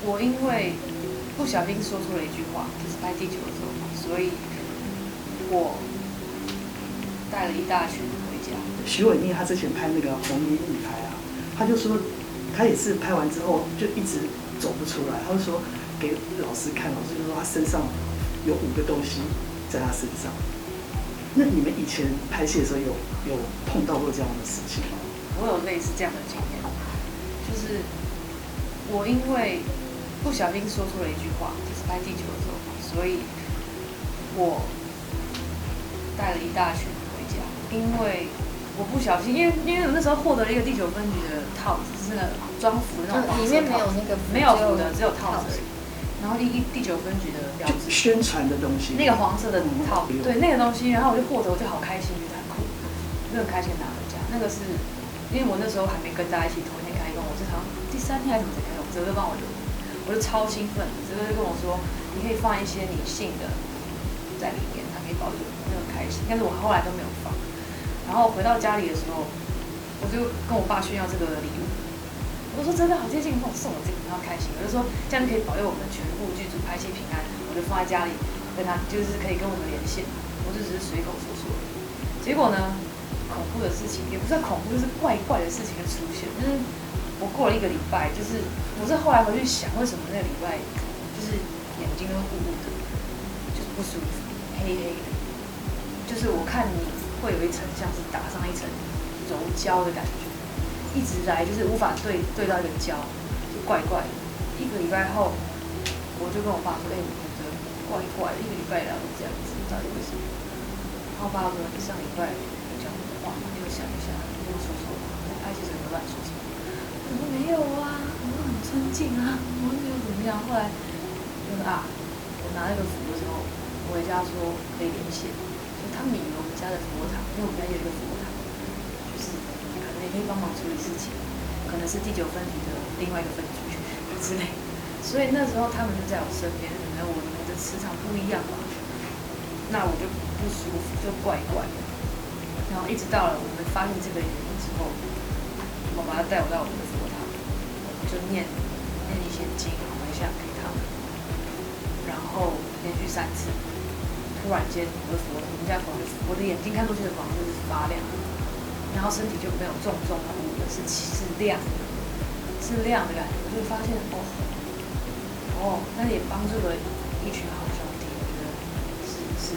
我因为不小心说出了一句话，就是拍地球的时候，所以我带了一大群回家。徐伟宁他之前拍那个《红衣女孩》啊，他就说他也是拍完之后就一直走不出来，他就说给老师看，老师就说他身上有5个东西在他身上。那你们以前拍戏的时候有碰到过这样的事情吗？我有类似这样的经验，就是我因为不小心说出了一句话，就是拍地球的时候，所以我带了一大群回家。因为我不小心，因为我那时候获得了一个第9分局的套子，是那个装服的那种黄色套子，里面没有那个没有服的，只有套子而已。然后第9分局的标志，宣传的东西，那个黄色的套，对那个东西，然后我就获得，我就好开心，觉得很酷，就很开心拿回家。那个是因为我那时候还没跟大家一起同一天开工，我是好像第3天还是怎么才开工，泽哥帮我留，我就超兴奋，泽哥就跟我说，你可以放一些你信的在里面，它可以保留，我就很开心。但是我后来都没有放。然后回到家里的时候，我就跟我爸炫耀这个礼物。我说真的好接近，帮我送我这个，然后开心。我就说这样就可以保佑我们全部剧组拍戏平安。我就放在家里，跟他就是可以跟我们连线。我就只是随口说说。结果呢，恐怖的事情也不算恐怖，就是怪怪的事情就出现。就是我过了1个礼拜，就是我是后来回去想，为什么那个礼拜就是眼睛都雾雾的，就是不舒服，黑黑的。就是我看你会有一层像是打上一层柔胶的感觉。一直来就是无法对到一个胶，就怪怪的。1个礼拜后，我就跟我爸说：“我觉得怪怪的，1个礼拜来都这样子，到底为什么？”然后我爸说：“你上礼拜有讲什么话吗？你有想一下，你有说错吗？拍戏时候乱说什么？”我说：“没有啊，我很尊敬啊，我没有怎么样。”后来就是我拿那个符的时候，我回家说可以连线，就他们以为我们家的佛堂，因为我们家有一个佛堂。也可以帮忙处理事情，可能是第9分局的另外一个分局之类，所以那时候他们就在我身边，可能我们的磁场不一样吧，那我就不舒服，就怪怪的。然后一直到了我们发现这个原因之后，我把他带我到我们的佛堂，就念一些经回向给他们，然后连续3次，突然间我们家佛堂，我的眼睛看出去的房子就是发亮。然后身体就没有重的雾的，是亮的，是亮的感觉。我就发现那也帮助了一群好兄弟，我觉得是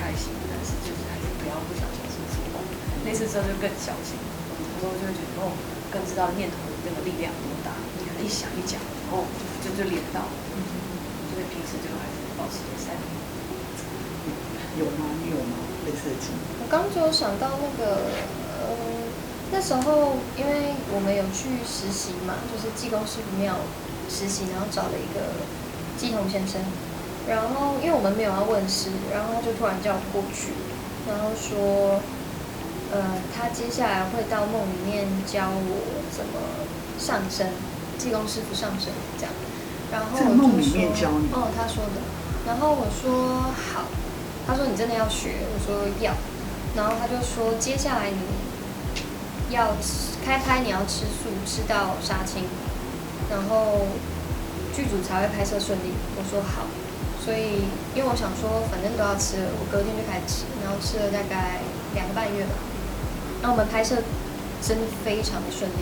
开心的，但是就是还是不要不小心说错话。那次之后就更小心，有时候就会觉得更知道念头的那个力量多大。你可能一想一讲，就连到了，所以平时就还是保持善良。有吗？你有吗？类似的经历？我刚就有想到那时候因为我们有去实习嘛，就是济公师傅庙实习，然后找了一个济童先生，然后因为我们没有要问事，然后就突然叫我过去，然后说，他接下来会到梦里面教我怎么上身，济公师傅上身这样，然后在梦里面教你？他说的，然后我说好，他说你真的要学，我说要。然后他就说，接下来你要开拍，你要吃素，吃到杀青，然后剧组才会拍摄顺利。我说好，所以因为我想说，反正都要吃了，我隔天就开始吃，然后吃了大概2个半月吧。然后我们拍摄真的非常的顺利。